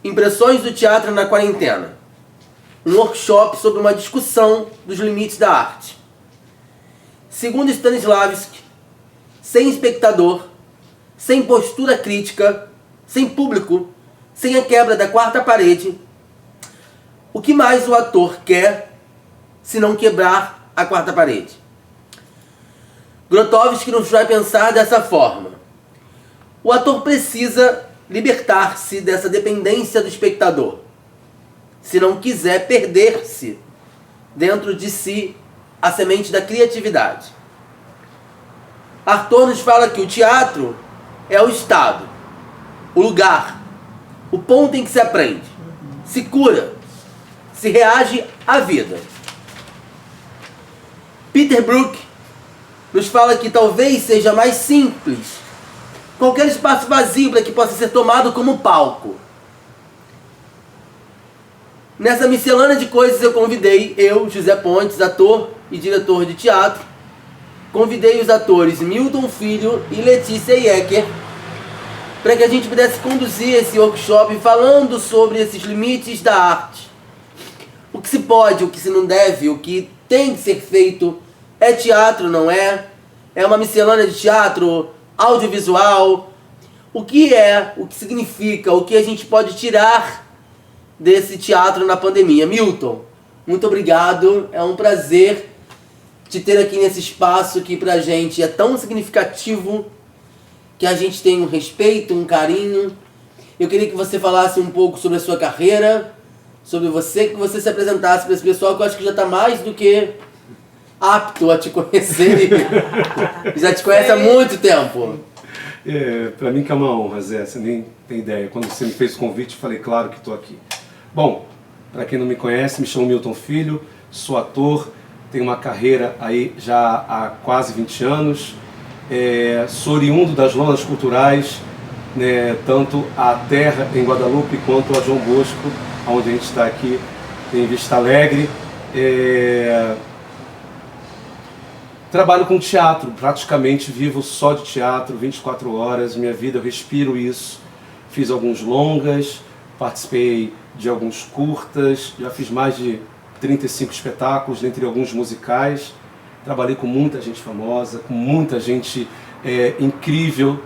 Impressões do teatro na quarentena. Um workshop sobre uma discussão dos limites da arte. Segundo Stanislavski, sem espectador, sem postura crítica, sem público, sem a quebra da quarta parede, o que mais o ator quer se não quebrar a quarta parede? Grotowski nos vai pensar dessa forma. O ator precisa libertar-se dessa dependência do espectador, se não quiser perder-se dentro de si a semente da criatividade. Arthur nos fala que o teatro é o estado, o lugar, o ponto em que se aprende, se cura, se reage à vida. Peter Brook nos fala que talvez seja mais simples qualquer espaço vazio para que possa ser tomado como palco. Nessa miscelânea de coisas eu convidei, José Pontes, ator e diretor de teatro, convidei os atores Milton Filho e Letícia Iecker para que a gente pudesse conduzir esse workshop falando sobre esses limites da arte. O que se pode, o que se não deve, o que tem que ser feito. É teatro, não é? É uma miscelânea de teatro, audiovisual. O que é, o que significa, o que a gente pode tirar desse teatro na pandemia? Milton, muito obrigado. É um prazer te ter aqui nesse espaço que pra gente é tão significativo, que a gente tem um respeito, um carinho. Eu queria que você falasse um pouco sobre a sua carreira, sobre você, que você se apresentasse para esse pessoal que eu acho que já está mais do que apto a te conhecer. Já te conhece há muito tempo. Para mim que é uma honra, Zé, você nem tem ideia. Quando você me fez o convite, eu falei, claro que estou aqui. Bom, para quem não me conhece, me chamo Milton Filho, sou ator, tenho uma carreira aí já há quase 20 anos, sou oriundo das lonas culturais, né, tanto a Terra em Guadalupe quanto a João Bosco, onde a gente está aqui em Vista Alegre. Trabalho com teatro, praticamente vivo só de teatro, 24 horas, minha vida eu respiro isso. Fiz alguns longas, participei de alguns curtas, já fiz mais de 35 espetáculos, dentre alguns musicais. Trabalhei com muita gente famosa, com muita gente incrível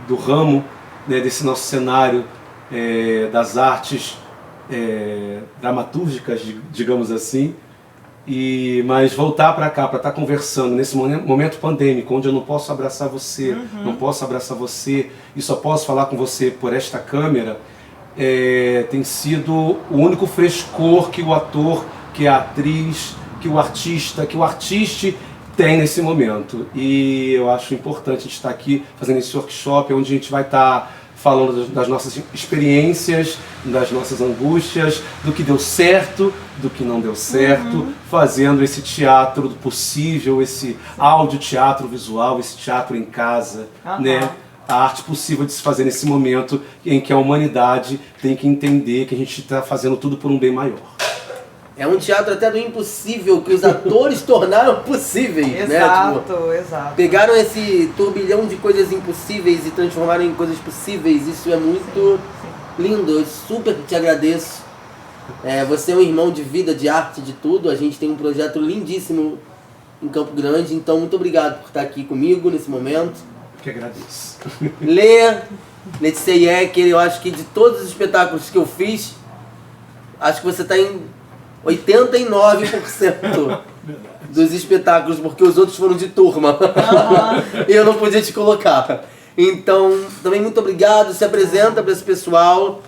do ramo, né, desse nosso cenário das artes dramatúrgicas, digamos assim. Mas voltar para cá, para estar conversando nesse momento pandêmico, onde eu não posso abraçar você, não posso abraçar você e só posso falar com você por esta câmera, tem sido o único frescor que o ator, que a atriz, que o artista, que o artista tem nesse momento. E eu acho importante a gente estar aqui fazendo esse workshop, onde a gente vai estar falando das nossas experiências, das nossas angústias, do que deu certo, do que não deu certo, fazendo esse teatro do possível, esse áudio-teatro visual, esse teatro em casa, né? A arte possível de se fazer nesse momento em que a humanidade tem que entender que a gente está fazendo tudo por um bem maior. É um teatro até do impossível, que os atores tornaram possíveis, né? Exato, exato. Pegaram esse turbilhão de coisas impossíveis e transformaram em coisas possíveis. Isso é muito lindo, eu super te agradeço. Você é um irmão de vida, de arte, de tudo. A gente tem um projeto lindíssimo em Campo Grande, então muito obrigado por estar aqui comigo nesse momento. Que agradeço. Letícia Iecker, eu acho que de todos os espetáculos que eu fiz, acho que você está em 89% dos espetáculos, porque os outros foram de turma. E eu não podia te colocar. Então, também muito obrigado. Se apresenta para esse pessoal,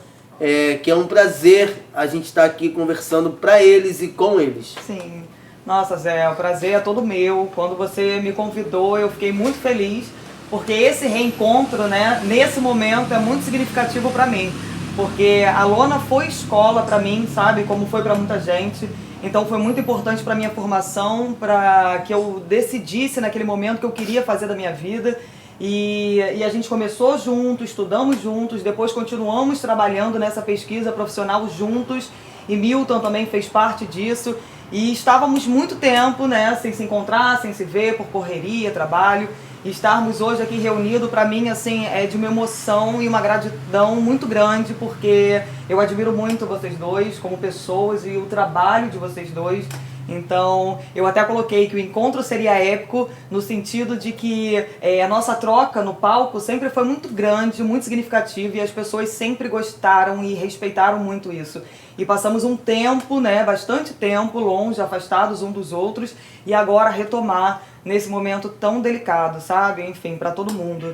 que é um prazer a gente estar aqui conversando para eles e com eles. Sim. Nossa, Zé, o prazer é todo meu. Quando você me convidou, eu fiquei muito feliz, porque esse reencontro, né, nesse momento é muito significativo para mim. Porque a lona foi escola para mim, sabe? Como foi para muita gente. Então foi muito importante para minha formação, para que eu decidisse naquele momento que eu queria fazer da minha vida. E a gente começou junto, estudamos juntos, depois continuamos trabalhando nessa pesquisa profissional juntos. E Milton também fez parte disso. E estávamos muito tempo, né, sem se encontrar, sem se ver, por correria, trabalho. estarmos hoje aqui reunidos, para mim, assim, é de uma emoção e uma gratidão muito grande, porque eu admiro muito vocês dois como pessoas e o trabalho de vocês dois. Então, eu até coloquei que o encontro seria épico no sentido de que a nossa troca no palco sempre foi muito grande, muito significativa, e as pessoas sempre gostaram e respeitaram muito isso. E passamos um tempo, né, bastante tempo longe, afastados um dos outros, e agora retomar nesse momento tão delicado, sabe? Enfim, para todo mundo.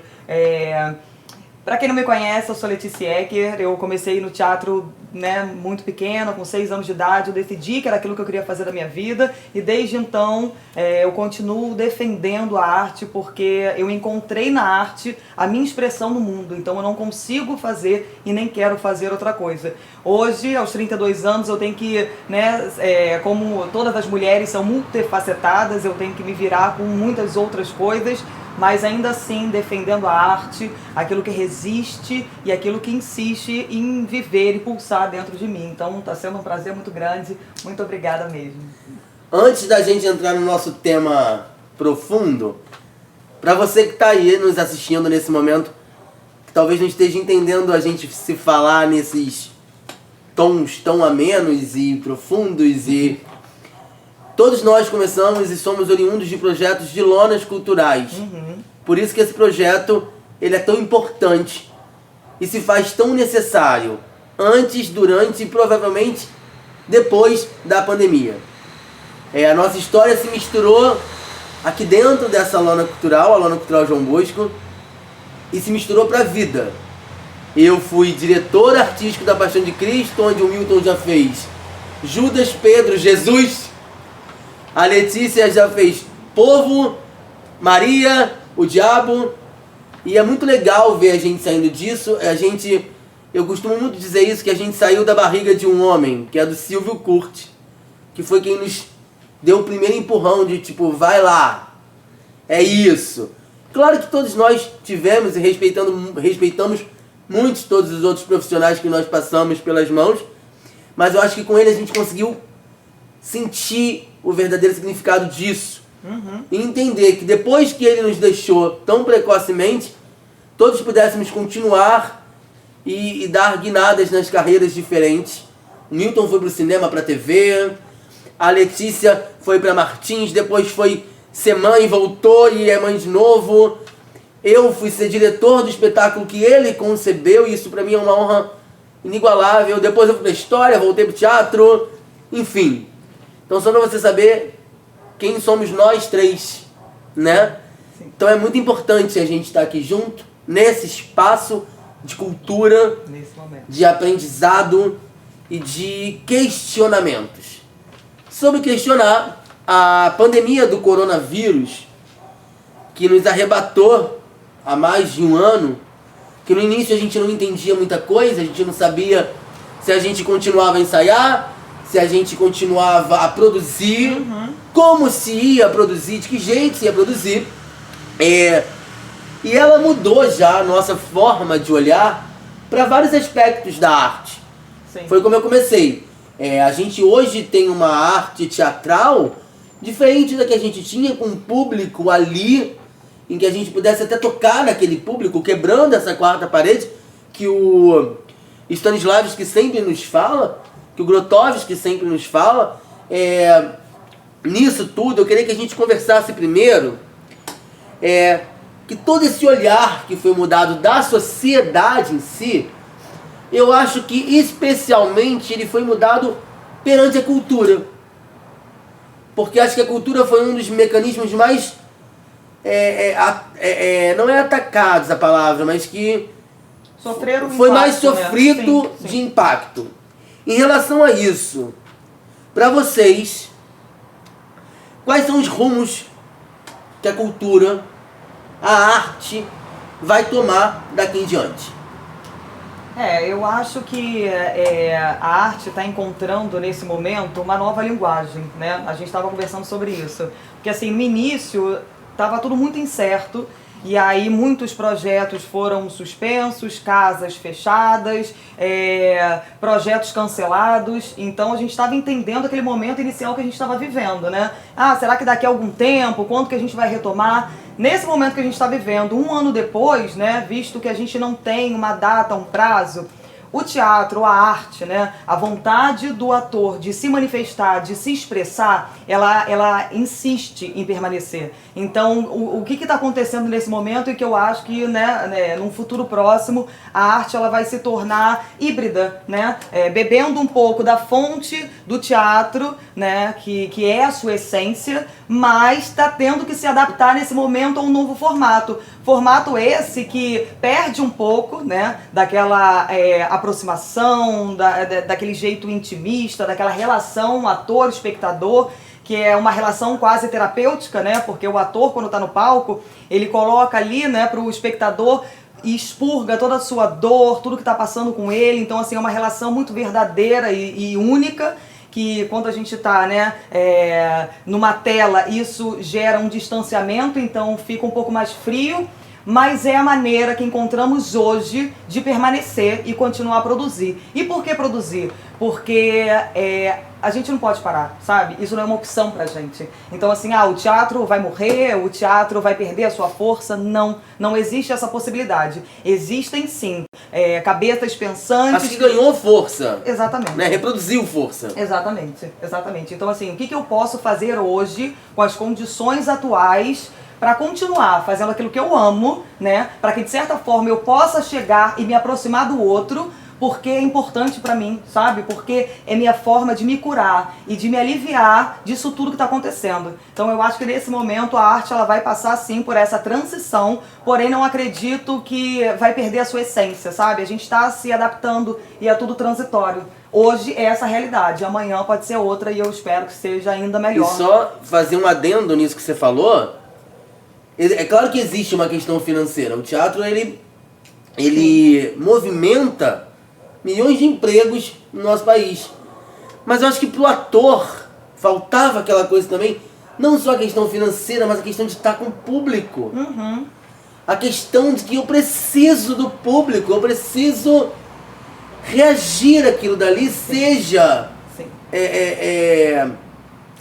Para quem não me conhece, eu sou Letícia Ecker, eu comecei no teatro, né, muito pequena, com 6 anos de idade, eu decidi que era aquilo que eu queria fazer da minha vida, e desde então eu continuo defendendo a arte, porque eu encontrei na arte a minha expressão no mundo, então eu não consigo fazer e nem quero fazer outra coisa. Hoje, aos 32 anos, eu tenho que, né, como todas as mulheres são multifacetadas, eu tenho que me virar com muitas outras coisas, mas ainda assim defendendo a arte, aquilo que resiste e aquilo que insiste em viver e pulsar dentro de mim. Então está sendo um prazer muito grande, muito obrigada mesmo. Antes da gente entrar no nosso tema profundo, para você que está aí nos assistindo nesse momento, que talvez não esteja entendendo a gente se falar nesses tons tão amenos e profundos, e todos nós começamos e somos oriundos de projetos de lonas culturais. Por isso que esse projeto ele é tão importante e se faz tão necessário antes, durante e provavelmente depois da pandemia. A nossa história se misturou aqui dentro dessa lona cultural, a Lona Cultural João Bosco, e se misturou para a vida. Eu fui diretor artístico da Paixão de Cristo, onde o Milton já fez Judas, Pedro, Jesus. A Letícia já fez Povo, Maria, o Diabo. E é muito legal ver a gente saindo disso. Eu costumo muito dizer isso, que a gente saiu da barriga de um homem, que é do Silvio Kurt, que foi quem nos deu o primeiro empurrão de tipo, vai lá, é isso. Claro que todos nós tivemos e respeitamos muito todos os outros profissionais que nós passamos pelas mãos, mas eu acho que com ele a gente conseguiu sentir o verdadeiro significado disso. E entender que depois que ele nos deixou tão precocemente, todos pudéssemos continuar e dar guinadas nas carreiras diferentes. O Milton foi pro cinema, pra TV, a Letícia foi pra Martins, depois foi ser mãe, voltou e é mãe de novo. Eu fui ser diretor do espetáculo que ele concebeu, e isso pra mim é uma honra inigualável. Depois eu fui pra história, voltei pro teatro, enfim. Então só pra você saber quem somos nós três, né? Sim. Então é muito importante a gente estar aqui junto, nesse espaço de cultura, Nesse momento. de aprendizado e de questionamentos. Sobre questionar a pandemia do coronavírus, que nos arrebatou há mais de um ano, que no início a gente não entendia muita coisa, a gente não sabia se a gente continuava a ensaiar, se a gente continuava a produzir, como se ia produzir, de que jeito se ia produzir. E ela mudou já a nossa forma de olhar para vários aspectos da arte. Sim. Foi como eu comecei. A gente hoje tem uma arte teatral diferente da que a gente tinha, com um público ali, em que a gente pudesse até tocar naquele público, quebrando essa quarta parede, que o Stanislavski sempre nos fala, que o Grotowski sempre nos fala. Nisso tudo, eu queria que a gente conversasse primeiro que todo esse olhar que foi mudado da sociedade em si, eu acho que especialmente ele foi mudado perante a cultura. Porque acho que a cultura foi um dos mecanismos mais, não é atacados a palavra, mas que Sofreram foi mais impacto, né? sofrido Sim, sim. de impacto. Em relação a isso, para vocês, quais são os rumos que a cultura, a arte, vai tomar daqui em diante? Eu acho que a arte está encontrando nesse momento uma nova linguagem, né? A gente estava conversando sobre isso. Porque assim, no início estava tudo muito incerto E aí muitos projetos foram suspensos, casas fechadas, projetos cancelados. Então a gente estava entendendo aquele momento inicial que a gente estava vivendo, né? Ah, será que daqui a algum tempo, quando que a gente vai retomar? Nesse momento que a gente está vivendo, um ano depois, né, visto que a gente não tem uma data, um prazo, o teatro, a arte, né, a vontade do ator de se manifestar, de se expressar, ela insiste em permanecer. Então, o que está acontecendo nesse momento e que eu acho que, num futuro próximo, a arte ela vai se tornar híbrida, né, bebendo um pouco da fonte do teatro, né, que é a sua essência, mas está tendo que se adaptar nesse momento a um novo formato. Formato esse que perde um pouco, né, daquela aproximação, daquele jeito intimista, daquela relação ator-espectador, que é uma relação quase terapêutica, né, porque o ator, quando está no palco, ele coloca ali, né, para o espectador e expurga toda a sua dor, tudo que está passando com ele. Então, assim, é uma relação muito verdadeira e única, que quando a gente está, né, numa tela, isso gera um distanciamento, então fica um pouco mais frio, mas é a maneira que encontramos hoje de permanecer e continuar a produzir. E por que produzir? Porque a gente não pode parar, sabe? Isso não é uma opção pra gente. Então, assim, o teatro vai morrer, o teatro vai perder a sua força. Não existe essa possibilidade. Existem, sim, cabeças pensantes... Acho que ganhou força. Exatamente. Né? Reproduziu força. Exatamente. Então, assim, o que eu posso fazer hoje com as condições atuais para continuar fazendo aquilo que eu amo, né? Para que, de certa forma, eu possa chegar e me aproximar do outro, porque é importante para mim, sabe? Porque é minha forma de me curar e de me aliviar disso tudo que está acontecendo. Então eu acho que nesse momento a arte ela vai passar sim por essa transição, porém não acredito que vai perder a sua essência, sabe? A gente está se adaptando e é tudo transitório. Hoje é essa realidade, amanhã pode ser outra e eu espero que seja ainda melhor. E só fazer um adendo nisso que você falou, é claro que existe uma questão financeira. O teatro ele movimenta milhões de empregos no nosso país. Mas eu acho que pro ator faltava aquela coisa também, não só a questão financeira, mas a questão de estar com o público. Uhum. A questão de que eu preciso do público, eu preciso reagir àquilo dali, seja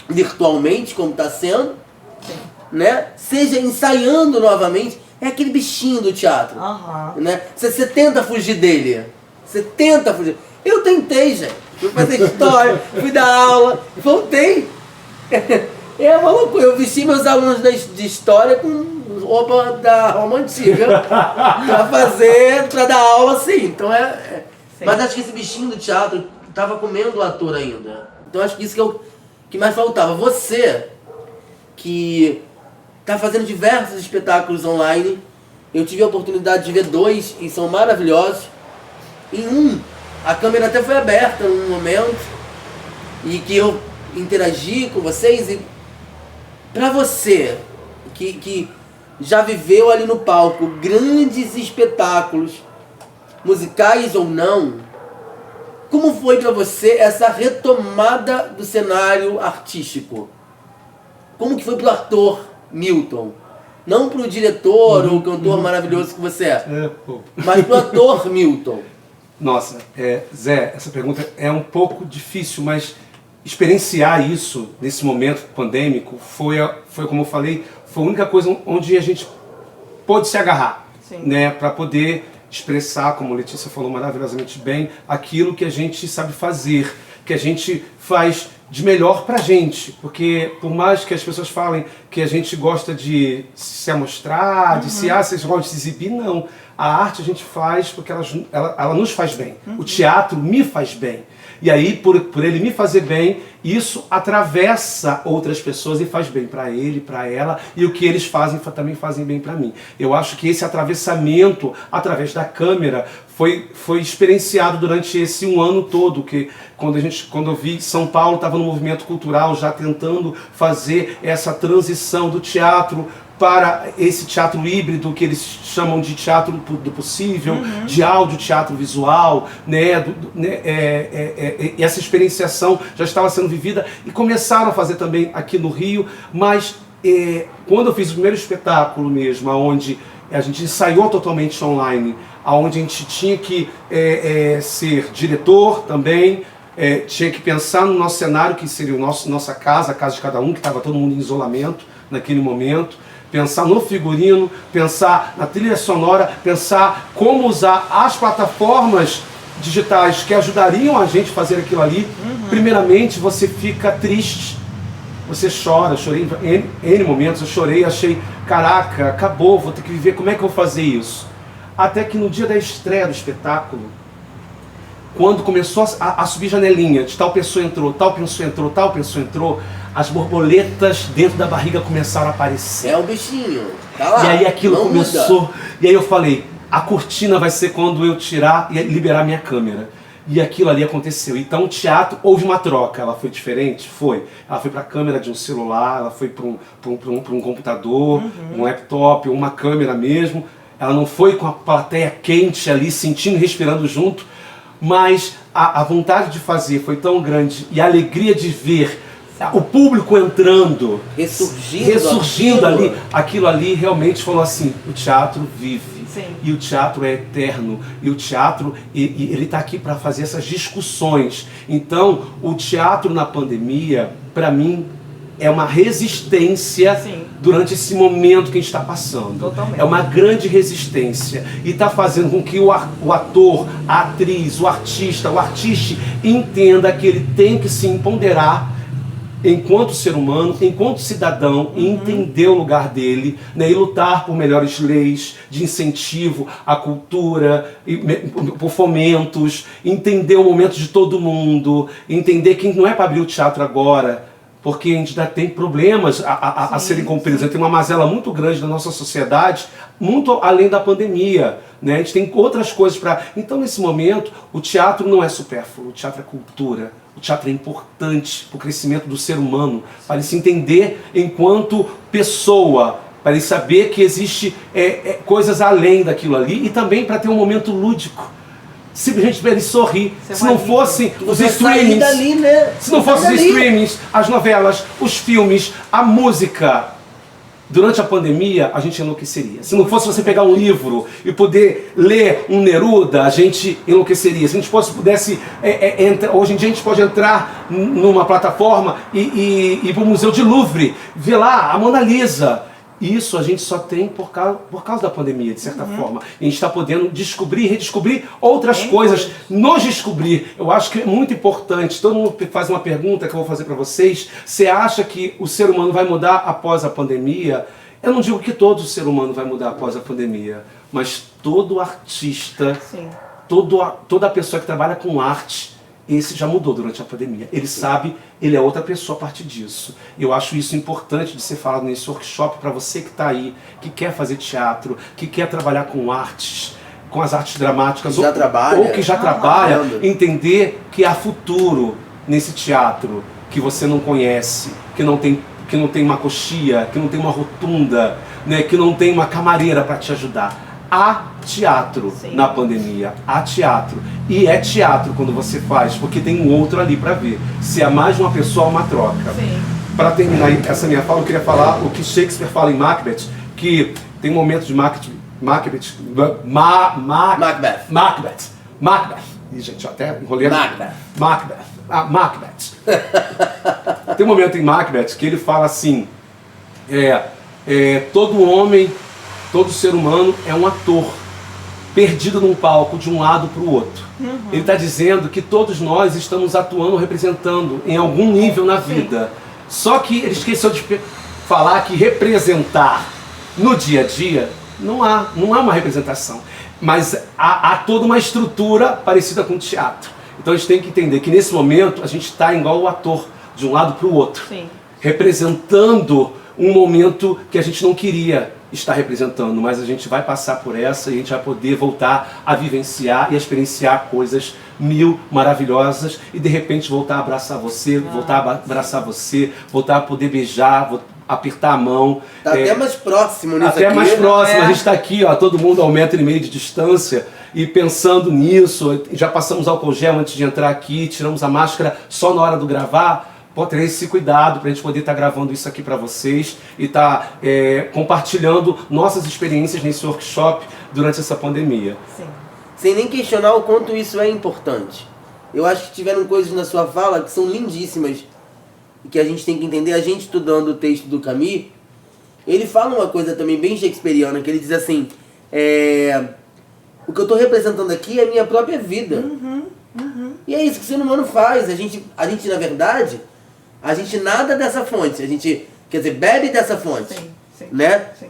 virtualmente, como está sendo, né? Seja ensaiando novamente. É aquele bichinho do teatro. Uhum. Né? Você tenta fugir dele. Você tenta fugir. Eu tentei, gente. Fui fazer história, fui dar aula, voltei. É uma loucura. Eu vesti meus alunos de história com roupa da Roma Antiga pra dar aula assim. Então Mas acho que esse bichinho do teatro tava comendo o ator ainda. Então acho que isso que é o que mais faltava. Você, que tá fazendo diversos espetáculos online, eu tive a oportunidade de ver 2 e são maravilhosos. Em um, a câmera até foi aberta num momento e que eu interagi com vocês. E pra você que já viveu ali no palco grandes espetáculos, musicais ou não, como foi pra você essa retomada do cenário artístico? Como que foi pro ator Milton? Não pro diretor ou cantor maravilhoso que você mas pro ator Milton. Nossa, Zé, essa pergunta é um pouco difícil, mas experienciar isso nesse momento pandêmico foi como eu falei, foi a única coisa onde a gente pôde se agarrar, né, para poder expressar, como a Letícia falou maravilhosamente bem, aquilo que a gente sabe fazer, que a gente faz de melhor pra gente, porque por mais que as pessoas falem que a gente gosta de se amostrar, de vocês gostam de se exibir, não. A arte a gente faz porque ela nos faz bem. O teatro me faz bem. E aí, por ele me fazer bem, isso atravessa outras pessoas e faz bem para ele, para ela, e o que eles fazem também fazem bem para mim. Eu acho que esse atravessamento, através da câmera, foi experienciado durante esse um ano todo, que quando eu vi São Paulo estava no movimento cultural, já tentando fazer essa transição do teatro para esse teatro híbrido que eles chamam de teatro do possível, de áudio, teatro visual, né? Essa experienciação já estava sendo vivida e começaram a fazer também aqui no Rio, mas quando eu fiz o primeiro espetáculo mesmo, onde a gente ensaiou totalmente online, onde a gente tinha que ser diretor também, tinha que pensar no nosso cenário, que seria nossa casa, a casa de cada um, que estava todo mundo em isolamento naquele momento, pensar no figurino, pensar na trilha sonora, pensar como usar as plataformas digitais que ajudariam a gente a fazer aquilo ali. Primeiramente, você fica triste, você chora. Eu chorei em N momentos, eu chorei, achei, caraca, acabou, vou ter que viver, como é que eu vou fazer isso? Até que no dia da estreia do espetáculo, quando começou a subir janelinha, de tal pessoa entrou, tal pessoa entrou, tal pessoa entrou, as borboletas dentro da barriga começaram a aparecer. É o bichinho, tá lá. E aí aquilo não começou, muda. e aí eu falei, a cortina vai ser quando eu tirar e liberar minha câmera. E aquilo ali aconteceu. Então o teatro, houve uma troca. Ela foi diferente? Foi. Ela foi para a câmera de um celular, ela foi para um computador, um laptop, uma câmera mesmo. Ela não foi com a plateia quente ali, sentindo e respirando junto. Mas a vontade de fazer foi tão grande e a alegria de ver o público entrando, ressurgindo ali, aquilo ali realmente falou assim, o teatro vive. Sim. E o teatro é eterno, e o teatro ele está aqui para fazer essas discussões. Então, o teatro na pandemia, para mim, é uma resistência. Sim. Durante esse momento que a gente está passando. Totalmente. É uma grande resistência e está fazendo com que o ator, a atriz, o artista entenda que ele tem que se empoderar enquanto ser humano, enquanto cidadão, e entender o lugar dele, né, e lutar por melhores leis de incentivo à cultura, por fomentos, entender o momento de todo mundo, entender que não é para abrir o teatro agora, porque a gente ainda tem problemas a serem cumpridos. Tem uma mazela muito grande na nossa sociedade, muito além da pandemia, né? A gente tem outras coisas para... Então, nesse momento, o teatro não é supérfluo, o teatro é cultura. O teatro é importante para o crescimento do ser humano, para ele se entender enquanto pessoa, para ele saber que existe coisas além daquilo ali, e também para ter um momento lúdico. Simplesmente para ele sorrir. Se não fossem os streamings, dali, né? se não fossem os streamings, as novelas, os filmes, a música, durante a pandemia a gente enlouqueceria. Se não fosse você pegar um livro e poder ler um Neruda, a gente enlouqueceria. Se a gente pudesse hoje em dia a gente pode entrar numa plataforma e ir para o Museu de Louvre, ver lá a Mona Lisa. Isso a gente só tem por causa da pandemia, de certa forma. E a gente está podendo descobrir e redescobrir outras coisas, nos descobrir. Eu acho que é muito importante. Todo mundo faz uma pergunta que eu vou fazer para vocês. Você acha que o ser humano vai mudar após a pandemia? Eu não digo que todo ser humano vai mudar após a pandemia, mas todo artista, toda pessoa que trabalha com arte, esse já mudou durante a pandemia. Ele sabe, ele é outra pessoa a partir disso. Eu acho isso importante de ser falado nesse workshop para você que está aí, que quer fazer teatro, que quer trabalhar com artes, com as artes dramáticas, ou que já trabalha, entender que há futuro nesse teatro que você não conhece, que não tem uma coxia, que não tem uma rotunda, né, que não tem uma camareira para te ajudar. Há teatro na pandemia, há teatro. E é teatro quando você faz, porque tem um outro ali para ver. Se é mais uma pessoa, uma troca. Para terminar essa minha fala, eu queria falar o que Shakespeare fala em Macbeth, que tem um momento de Macbeth. Ih, gente, eu até enrolei. Macbeth. Tem um momento em Macbeth que ele fala assim, todo homem, todo ser humano é um ator perdido num palco de um lado para o outro. Ele está dizendo que todos nós estamos atuando, representando em algum nível na vida. Só que ele esqueceu de falar que representar no dia a dia não há uma representação. Mas há toda uma estrutura parecida com o teatro. Então a gente tem que entender que nesse momento a gente está igual o ator, de um lado para o outro. Representando um momento que a gente não queria estar representando, mas a gente vai passar por essa e a gente vai poder voltar a vivenciar e a experienciar coisas maravilhosas e de repente voltar a abraçar você, voltar a poder beijar, apertar a mão. Tá até mais próximo nisso até aqui. mais próximo, a gente está aqui, ó, todo mundo a 1,5 metro de distância e pensando nisso, já passamos álcool gel antes de entrar aqui, tiramos a máscara só na hora do gravar, ter esse cuidado para a gente poder estar gravando isso aqui para vocês e estar compartilhando nossas experiências nesse workshop durante essa pandemia. Sim. Sem nem questionar o quanto isso é importante. Eu acho que tiveram coisas na sua fala que são lindíssimas e que a gente tem que entender. A gente estudando o texto do Camus, ele fala uma coisa também bem shakespeariana, que ele diz assim, o que eu estou representando aqui é a minha própria vida. E é isso que o ser humano faz. A gente na verdade, a gente nada dessa fonte. A gente, quer dizer, bebe dessa fonte. Sim, sim, né? sim.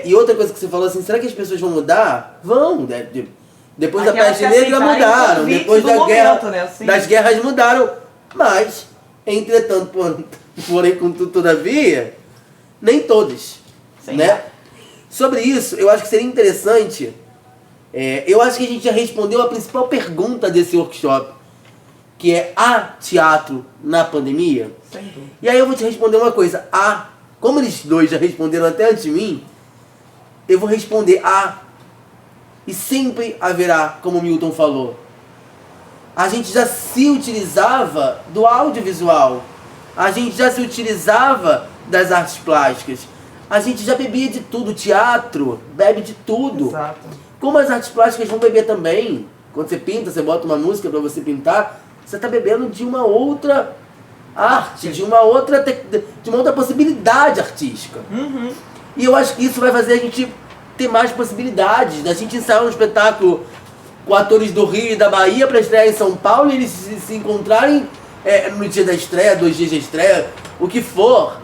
E outra coisa que você falou assim, será que as pessoas vão mudar? Vão. Depois da Aquelas peste que negra aceitarem mudaram. o convite Depois do da momento, né? Assim. das guerras mudaram. Mas, entretanto, porém, contudo, todavia, nem todos. Sim. Né? Sobre isso, eu acho que seria interessante. Eu acho que a gente já respondeu a principal pergunta desse workshop, que é: há teatro na pandemia? Sem dúvida. E aí eu vou te responder uma coisa. Como eles dois já responderam até antes de mim, eu vou responder e sempre haverá, como o Milton falou. A gente já se utilizava do audiovisual. A gente já se utilizava das artes plásticas. A gente já bebia de tudo. O teatro bebe de tudo. Exato. Como as artes plásticas vão beber também. Quando você pinta, você bota uma música para você pintar, você está bebendo de uma outra arte, de uma outra possibilidade artística. E eu acho que isso vai fazer a gente ter mais possibilidades. A gente ensaiar um espetáculo com atores do Rio e da Bahia para estrear em São Paulo e eles se encontrarem no dia da estreia, 2 dias de estreia, o que for.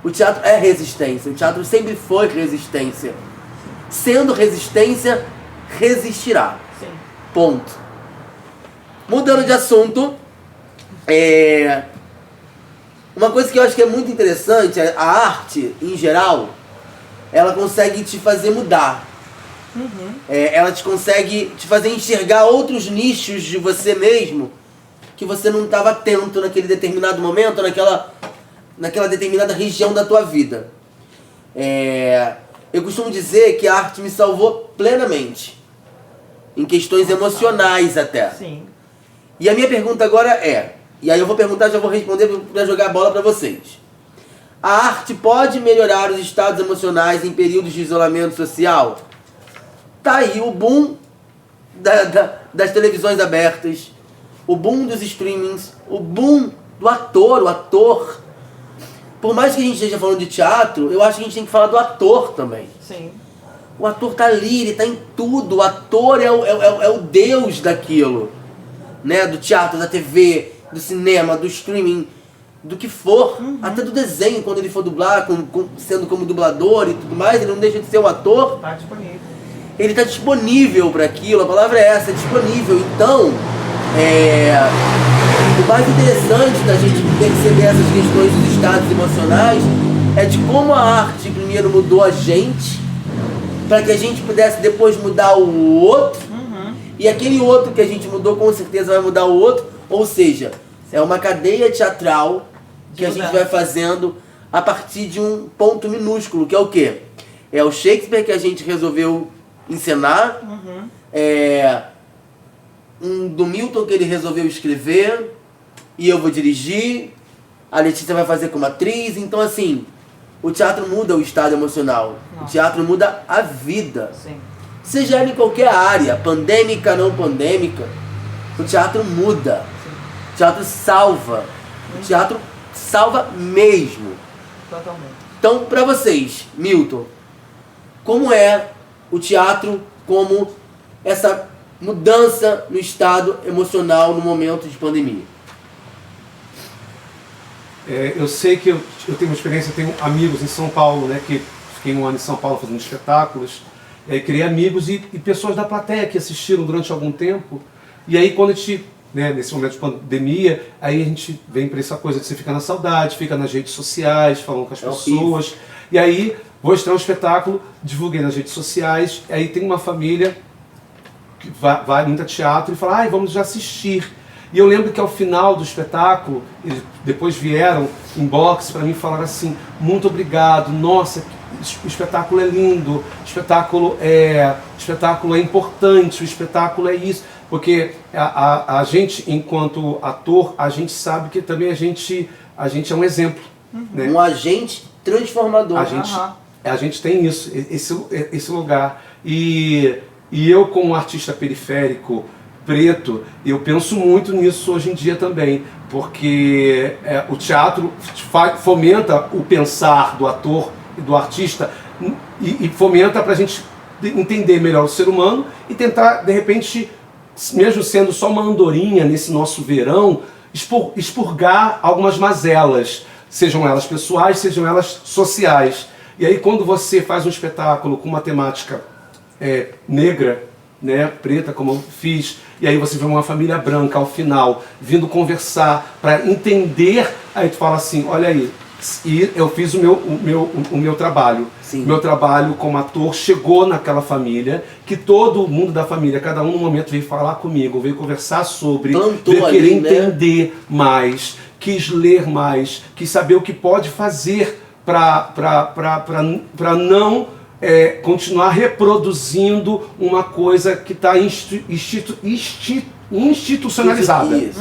O teatro é resistência. O teatro sempre foi resistência. Sendo resistência, resistirá. Sim. Ponto. Mudando de assunto, uma coisa que eu acho que é muito interessante, a arte, em geral, ela consegue te fazer mudar. Ela consegue te fazer enxergar outros nichos de você mesmo que você não estava atento naquele determinado momento, naquela determinada região da tua vida. Eu costumo dizer que a arte me salvou plenamente, em questões emocionais até. Sim. E a minha pergunta agora e aí eu vou perguntar, já vou responder para jogar a bola para vocês. A arte pode melhorar os estados emocionais em períodos de isolamento social? Tá aí o boom das televisões abertas, o boom dos streamings, o boom do ator. O ator, por mais que a gente esteja falando de teatro, eu acho que a gente tem que falar do ator também. Sim. O ator tá ali, ele tá em tudo. O ator é o deus daquilo, né? Do teatro, da TV, do cinema, do streaming, do que for, até do desenho, quando ele for dublar, sendo como dublador e tudo mais, ele não deixa de ser um ator. Tá disponível. Ele está disponível para aquilo, a palavra é essa, é disponível. Então, o mais interessante da gente perceber essas questões dos estados emocionais é de como a arte primeiro mudou a gente, para que a gente pudesse depois mudar o outro, e aquele outro que a gente mudou com certeza vai mudar o outro. Ou seja, é uma cadeia teatral que a gente vai fazendo a partir de um ponto minúsculo, que é o quê? É o Shakespeare que a gente resolveu encenar, do Milton que ele resolveu escrever, e eu vou dirigir, a Letícia vai fazer como atriz. Então assim, o teatro muda o estado emocional. Nossa. O teatro muda a vida. Sim. Seja ela em qualquer área, pandêmica, não pandêmica, o teatro muda. O teatro salva. O teatro salva mesmo. Totalmente. Então, para vocês, Milton, como é o teatro como essa mudança no estado emocional no momento de pandemia? Eu sei que eu tenho uma experiência, eu tenho amigos em São Paulo, né, que fiquei 1 ano em São Paulo fazendo espetáculos, criei amigos e pessoas da plateia que assistiram durante algum tempo. E aí quando a gente, nesse momento de pandemia, aí a gente vem para essa coisa de você ficar na saudade, fica nas redes sociais, falando com as pessoas. E aí, vou estrear um espetáculo, divulguei nas redes sociais, aí tem uma família que vai muito a teatro e fala, vamos já assistir. E eu lembro que ao final do espetáculo, eles depois vieram em box para mim e falaram assim, muito obrigado, nossa, o espetáculo é lindo, o espetáculo é importante, o espetáculo é isso. Porque a gente, enquanto ator, a gente sabe que também a gente é um exemplo. Né? Um agente transformador. A gente tem isso, esse lugar. E eu, como artista periférico, preto, eu penso muito nisso hoje em dia também, porque o teatro fomenta o pensar do ator e do artista e fomenta para a gente entender melhor o ser humano e tentar, de repente, mesmo sendo só uma andorinha nesse nosso verão, expurgar algumas mazelas, sejam elas pessoais, sejam elas sociais. E aí quando você faz um espetáculo com uma temática negra, né, preta, como eu fiz, e aí você vê uma família branca ao final, vindo conversar para entender, aí tu fala assim, olha aí, e eu fiz o meu trabalho. Sim. Meu trabalho como ator chegou naquela família, que todo mundo da família, cada um no momento veio falar comigo, veio conversar sobre, veio querer entender mais, quis ler mais, quis saber o que pode fazer para não continuar reproduzindo uma coisa que está institucionalizada. Isso.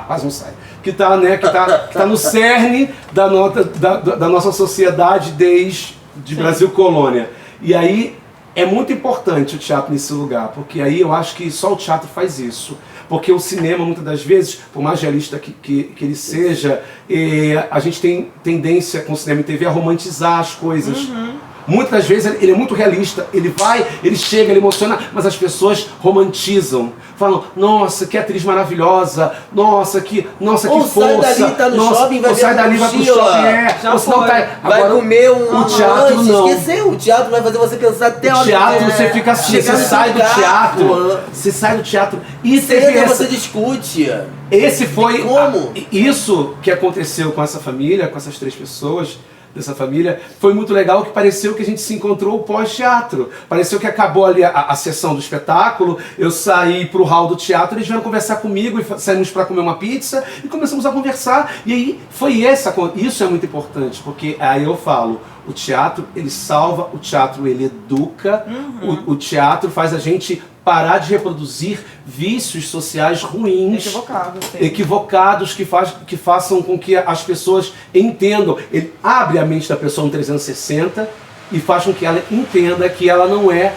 Quase não sai. Que está no cerne da nossa sociedade desde Brasil Colônia. E aí é muito importante o teatro nesse lugar, porque aí eu acho que só o teatro faz isso. Porque o cinema, muitas das vezes, por mais realista que ele seja, a gente tem tendência com o cinema e TV a romantizar as coisas. Muitas das vezes ele é muito realista, ele chega, ele emociona, mas as pessoas romantizam. Falam, nossa, que atriz maravilhosa, nossa, que força. Sai dali, tá no shopping, vai ver sai dali, vai pro shopping, ou senão vai agora, comer o teatro lanche, não. Esqueceu, o teatro vai fazer você pensar até a hora. O teatro, você fica assim, você sai do teatro e você discute. Esse foi como? Isso que aconteceu com essa família, com essas 3 pessoas dessa família, foi muito legal, que pareceu que a gente se encontrou pós-teatro. Pareceu que acabou ali a sessão do espetáculo, eu saí pro hall do teatro, eles vieram conversar comigo e saímos para comer uma pizza e começamos a conversar. E aí foi isso é muito importante, porque aí eu falo, o teatro ele salva, o teatro ele educa, o teatro faz a gente parar de reproduzir vícios sociais ruins, equivocados que façam com que as pessoas entendam. Ele abre a mente da pessoa no 360 e faz com que ela entenda que ela não é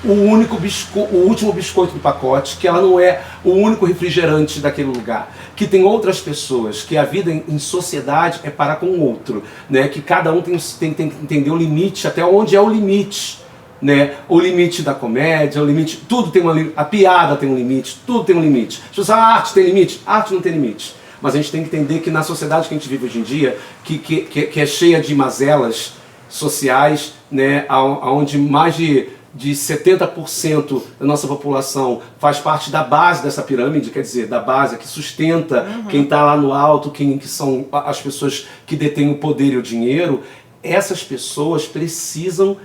o último biscoito do pacote, que ela não é o único refrigerante daquele lugar, que tem outras pessoas, que a vida em sociedade é para com o outro, né? Que cada um tem que entender o limite, até onde é o limite. Né? O limite da comédia, o limite, tudo tem a piada tem um limite, tudo tem um limite. A arte tem limite? A arte não tem limite. Mas a gente tem que entender que na sociedade que a gente vive hoje em dia, que é cheia de mazelas sociais, né? Onde mais de 70% da nossa população faz parte da base dessa pirâmide, quer dizer, da base que sustenta quem está lá no alto, que são as pessoas que detêm o poder e o dinheiro. Essas pessoas precisam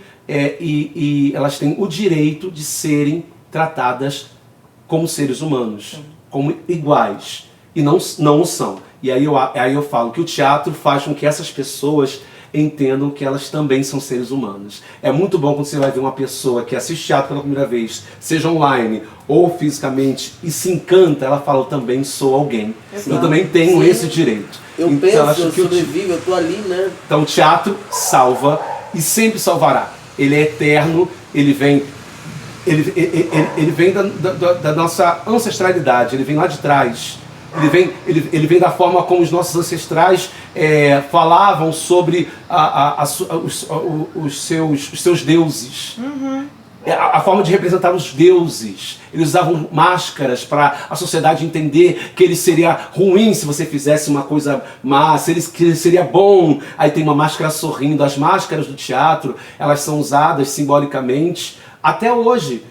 e elas têm o direito de serem tratadas como seres humanos, como iguais, e não o são. E aí eu falo que o teatro faz com que essas pessoas entendam que elas também são seres humanos. É muito bom quando você vai ver uma pessoa que assiste teatro pela primeira vez, seja online ou fisicamente, e se encanta, ela fala, eu também sou alguém. Exato. Eu também tenho esse direito. Eu sobrevivo, eu tô ali, né? Então o teatro salva e sempre salvará. Ele é eterno, ele vem da nossa ancestralidade, ele vem lá de trás. Ele vem da forma como os nossos ancestrais falavam sobre os seus deuses. A forma de representar os deuses. Eles usavam máscaras para a sociedade entender que ele seria ruim se você fizesse uma coisa má, que ele seria bom. Aí tem uma máscara sorrindo. As máscaras do teatro, elas são usadas simbolicamente até hoje.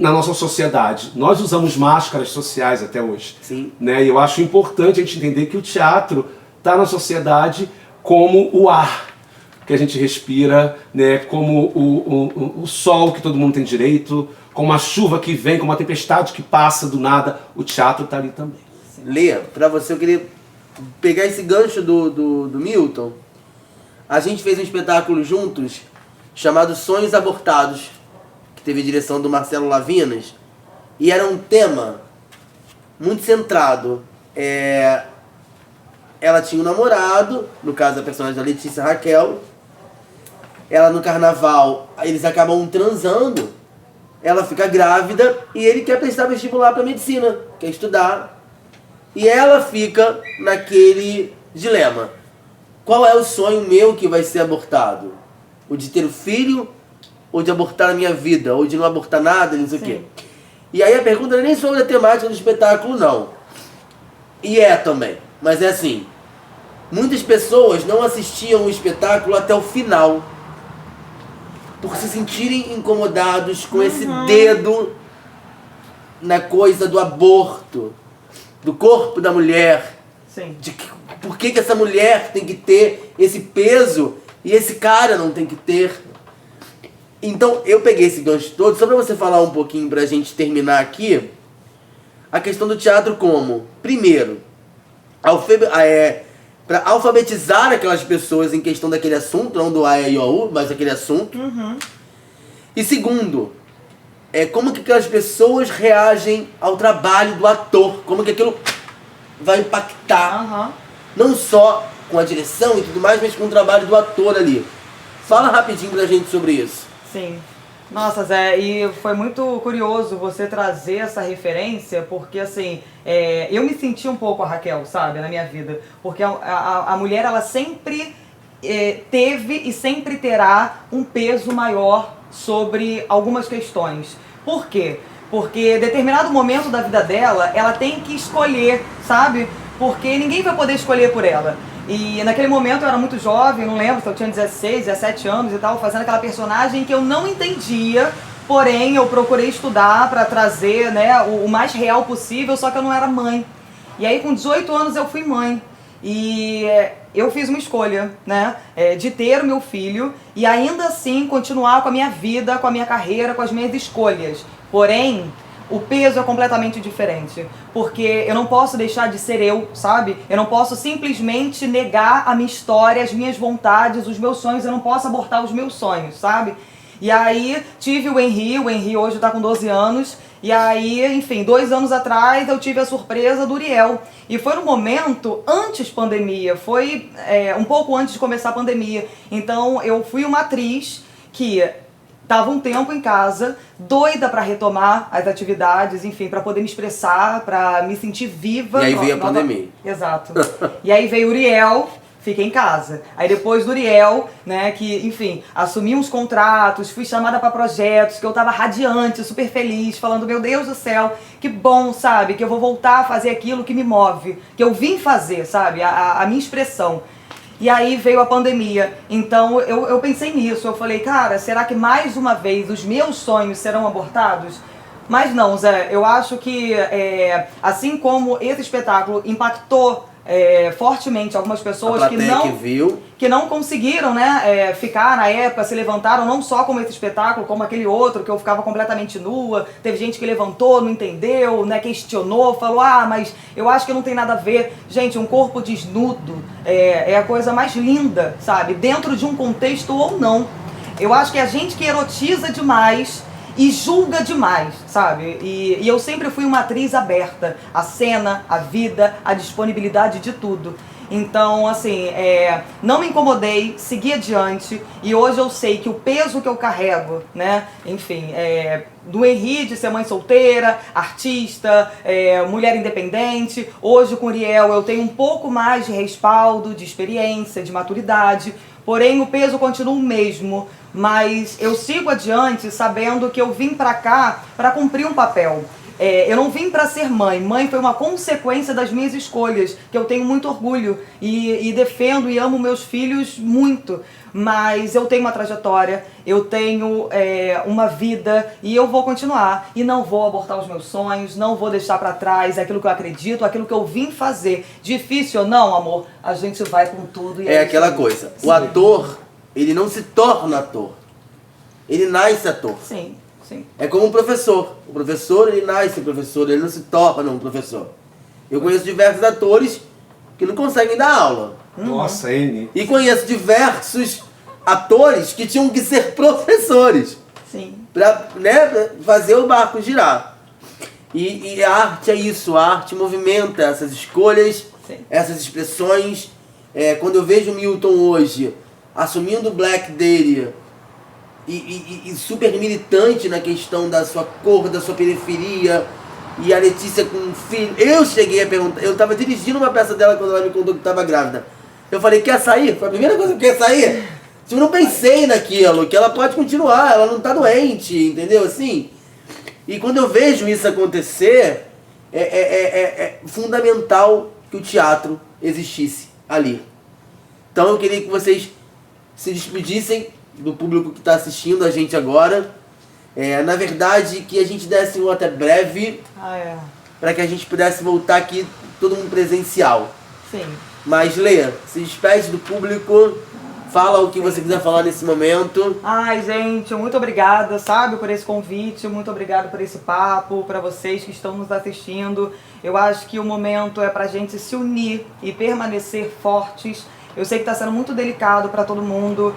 Na nossa sociedade. Nós usamos máscaras sociais até hoje. Sim. Né? E eu acho importante a gente entender que o teatro está na sociedade como o ar que a gente respira, né? Como o sol que todo mundo tem direito, como a chuva que vem, como a tempestade que passa do nada. O teatro está ali também. Lê, para você, eu queria pegar esse gancho do Milton. A gente fez um espetáculo juntos chamado Sonhos Abortados, que teve a direção do Marcelo Lavinas, E era um tema muito centrado. Ela tinha um namorado, no caso a personagem da Letícia Raquel. Ela no carnaval, eles acabam transando. Ela fica grávida e ele quer prestar vestibular para medicina, quer estudar. E ela fica naquele dilema. Qual é o sonho meu que vai ser abortado? O de ter o filho ou de abortar a minha vida? Ou de não abortar nada, não sei o quê. E aí a pergunta não é nem sobre a temática do espetáculo, não. E também. Mas é assim, muitas pessoas não assistiam o espetáculo até o final. Por se sentirem incomodados com esse dedo na coisa do aborto, do corpo da mulher. Sim. Por que essa mulher tem que ter esse peso e esse cara não tem que ter? Então eu peguei esse gancho todo só pra você falar um pouquinho pra gente terminar aqui a questão do teatro como, primeiro, para alfabetizar aquelas pessoas em questão daquele assunto, não do A, E, I, O, U, mas daquele assunto. E segundo, como que aquelas pessoas reagem ao trabalho do ator, como que aquilo vai impactar, não só com a direção e tudo mais, mas com o trabalho do ator ali. Fala rapidinho pra gente sobre isso. Sim. Nossa, Zé, e foi muito curioso você trazer essa referência, porque assim, eu me senti um pouco a Raquel, sabe, na minha vida. Porque a mulher, ela sempre teve e sempre terá um peso maior sobre algumas questões. Por quê? Porque em determinado momento da vida dela, ela tem que escolher, sabe? Porque ninguém vai poder escolher por ela. E naquele momento eu era muito jovem, não lembro se eu tinha 16, 17 anos e tal, fazendo aquela personagem que eu não entendia, porém eu procurei estudar para trazer, né, o mais real possível, só que eu não era mãe. E aí com 18 anos eu fui mãe. E eu fiz uma escolha, né, de ter o meu filho e ainda assim continuar com a minha vida, com a minha carreira, com as minhas escolhas. Porém, o peso é completamente diferente, porque eu não posso deixar de ser eu, sabe? Eu não posso simplesmente negar a minha história, as minhas vontades, os meus sonhos, eu não posso abortar os meus sonhos, sabe? E aí tive o Henry hoje tá com 12 anos, e aí, enfim, 2 anos atrás eu tive a surpresa do Uriel. E foi no momento antes pandemia, foi um pouco antes de começar a pandemia. Então eu fui uma atriz que tava um tempo em casa, doida pra retomar as atividades, enfim, pra poder me expressar, pra me sentir viva. E aí veio a pandemia. Exato. E aí veio o Uriel, fiquei em casa. Aí depois do Uriel, né, que, enfim, assumi uns contratos, fui chamada pra projetos, que eu tava radiante, super feliz, falando, meu Deus do céu, que bom, sabe, que eu vou voltar a fazer aquilo que me move, que eu vim fazer, sabe, a minha expressão. E aí veio a pandemia, então eu pensei nisso, eu falei, cara, será que mais uma vez os meus sonhos serão abortados? Mas não, Zé, eu acho que assim como esse espetáculo impactou fortemente algumas pessoas que não conseguiram, né, ficar na época, se levantaram não só como esse espetáculo, como aquele outro que eu ficava completamente nua, teve gente que levantou, não entendeu, né, questionou, falou, mas eu acho que não tem nada a ver. Gente, um corpo desnudo é a coisa mais linda, sabe, dentro de um contexto ou não. Eu acho que a gente que erotiza demais e julga demais, sabe? E eu sempre fui uma atriz aberta à cena, à vida, à disponibilidade de tudo. Então, assim, não me incomodei, segui adiante e hoje eu sei que o peso que eu carrego, né, enfim, do Henry de ser mãe solteira, artista, mulher independente, hoje com o Uriel eu tenho um pouco mais de respaldo, de experiência, de maturidade, porém o peso continua o mesmo, mas eu sigo adiante sabendo que eu vim pra cá pra cumprir um papel. Eu não vim pra ser mãe. Mãe foi uma consequência das minhas escolhas, que eu tenho muito orgulho e defendo e amo meus filhos muito. Mas eu tenho uma trajetória, eu tenho uma vida e eu vou continuar. E não vou abortar os meus sonhos, não vou deixar pra trás aquilo que eu acredito, aquilo que eu vim fazer. Difícil ou não, amor, a gente vai com tudo. E aquela coisa, o ator, ele não se torna ator, ele nasce ator. Sim. Sim. É como um professor. O professor, ele nasce professor, ele não se torna um professor. Eu conheço diversos atores que não conseguem dar aula. Nossa, N. E conheço diversos atores que tinham que ser professores. Sim. Pra fazer o barco girar. E a arte é isso, a arte movimenta essas escolhas, Sim. essas expressões. Quando eu vejo o Milton hoje assumindo o black dele e super militante na questão da sua cor, da sua periferia, e a Letícia com um filho. Eu cheguei a perguntar, eu tava dirigindo uma peça dela quando ela me contou que tava grávida. Eu falei, quer sair? Foi a primeira coisa que quer sair. Eu não pensei naquilo, que ela pode continuar, ela não tá doente, entendeu? Assim. E quando eu vejo isso acontecer, é fundamental que o teatro existisse ali. Então eu queria que vocês se despedissem do público que está assistindo a gente agora. Na verdade, que a gente desse um até breve, para que a gente pudesse voltar aqui, todo mundo presencial. Sim. Mas, Lê, se despede do público, fala o que você quiser falar nesse momento. Ai, gente, muito obrigada, sabe, por esse convite, muito obrigada por esse papo, para vocês que estão nos assistindo. Eu acho que o momento é pra gente se unir e permanecer fortes. Eu sei que está sendo muito delicado para todo mundo,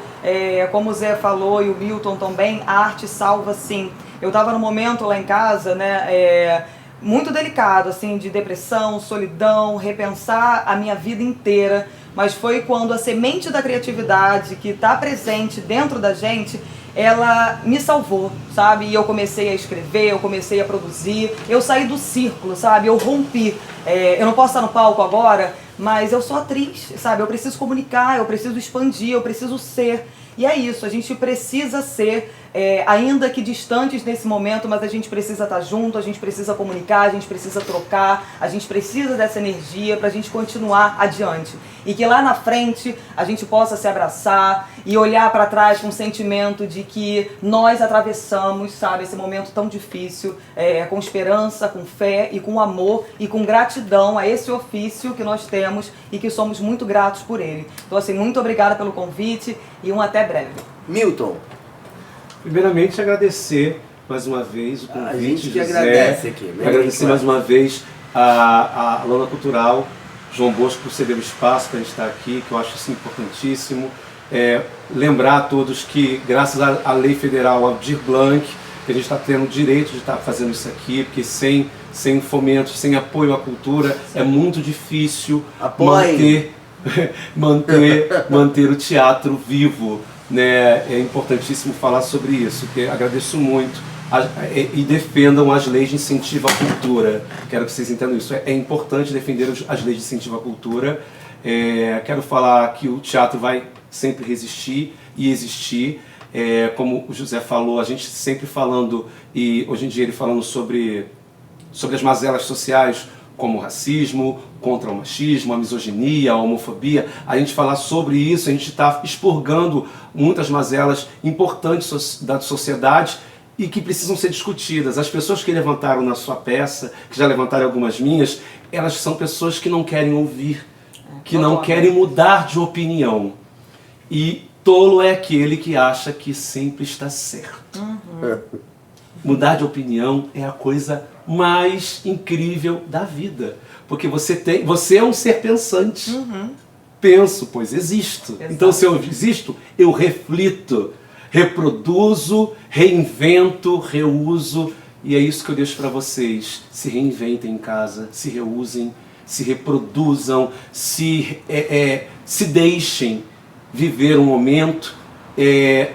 como o Zé falou e o Milton também, a arte salva sim. Eu estava num momento lá em casa, né, muito delicado, assim, de depressão, solidão, repensar a minha vida inteira, mas foi quando a semente da criatividade que está presente dentro da gente, ela me salvou, sabe? E eu comecei a escrever, eu comecei a produzir, eu saí do círculo, sabe? Eu rompi. Eu não posso estar no palco agora, mas eu sou atriz, sabe? Eu preciso comunicar, eu preciso expandir, eu preciso ser. E é isso, a gente precisa ser, ainda que distantes nesse momento, mas a gente precisa estar junto, a gente precisa comunicar, a gente precisa trocar, a gente precisa dessa energia para a gente continuar adiante. E que lá na frente a gente possa se abraçar e olhar para trás com o sentimento de que nós atravessamos, sabe, esse momento tão difícil, com esperança, com fé e com amor e com gratidão a esse ofício que nós temos e que somos muito gratos por ele. Então, assim, muito obrigada pelo convite e até breve. Milton. Primeiramente, agradecer mais uma vez o convite. A gente que José, agradece aqui, né? agradecer mais uma vez a Lona Cultural, João Bosco, por ceder o espaço para a gente estar aqui, que eu acho isso importantíssimo. Lembrar a todos que, graças à Lei Federal Aldir Blanc, que a gente está tendo o direito de estar fazendo isso aqui, porque sem fomento, sem apoio à cultura, é muito difícil manter o teatro vivo, né? É importantíssimo falar sobre isso, que agradeço muito e defendam as leis de incentivo à cultura. Quero que vocês entendam isso. É importante defender as leis de incentivo à cultura. Quero falar que o teatro vai sempre resistir e existir. Como o José falou, a gente sempre falando, e hoje em dia ele falando sobre as mazelas sociais, como o racismo, contra o machismo, a misoginia, a homofobia. A gente falar sobre isso, a gente está expurgando muitas mazelas importantes da sociedade e que precisam ser discutidas. As pessoas que levantaram na sua peça, que já levantaram algumas minhas, elas são pessoas que não querem ouvir, que não querem mudar de opinião. E tolo é aquele que acha que sempre está certo. Mudar de opinião é a coisa mais incrível da vida. Porque você é um ser pensante. Penso, pois existo. Exato. Então, se eu existo, eu reflito, reproduzo, reinvento, reuso. E é isso que eu deixo para vocês. Se reinventem em casa, se reusem, se reproduzam, se deixem viver um momento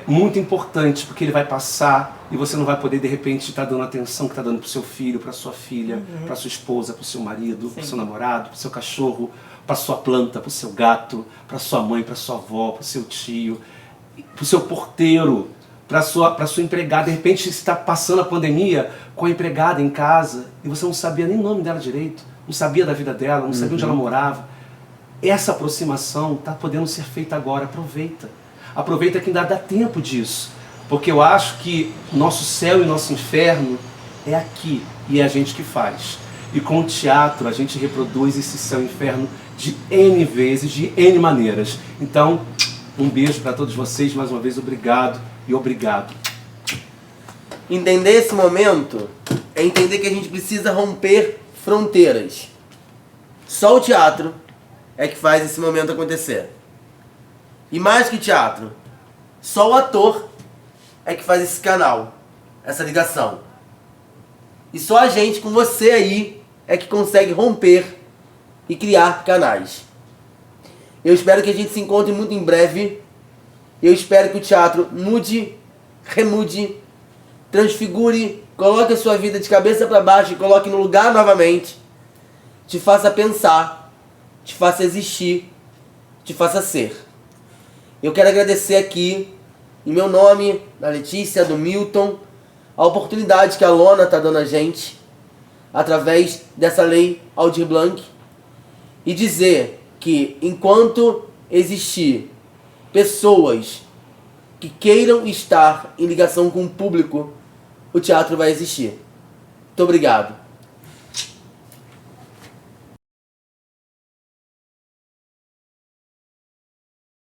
muito importante, porque ele vai passar e você não vai poder, de repente, estar dando a atenção que está dando para o seu filho, para sua filha, para sua esposa, para o seu marido, para o seu namorado, para o seu cachorro, para sua planta, para o seu gato, para sua mãe, para sua avó, para o seu tio, para o seu porteiro, para sua empregada. De repente, você está passando a pandemia com a empregada em casa e você não sabia nem o nome dela direito, não sabia da vida dela, não sabia onde ela morava. Essa aproximação está podendo ser feita agora. Aproveita que ainda dá tempo disso, porque eu acho que nosso céu e nosso inferno é aqui e é a gente que faz. E com o teatro a gente reproduz esse céu e inferno de N vezes, de N maneiras. Então, um beijo para todos vocês, mais uma vez, obrigado e obrigado. Entender esse momento é entender que a gente precisa romper fronteiras. Só o teatro é que faz esse momento acontecer. E mais que teatro, só o ator é que faz esse canal, essa ligação. E só a gente, com você aí, é que consegue romper e criar canais. Eu espero que a gente se encontre muito em breve. Eu espero que o teatro mude, remude, transfigure, coloque a sua vida de cabeça para baixo e coloque no lugar novamente. Te faça pensar, te faça existir, te faça ser. Eu quero agradecer aqui, em meu nome, da Letícia, do Milton, a oportunidade que a Lona está dando a gente, através dessa lei Aldir Blanc, e dizer que enquanto existir pessoas que queiram estar em ligação com o público, o teatro vai existir. Muito obrigado.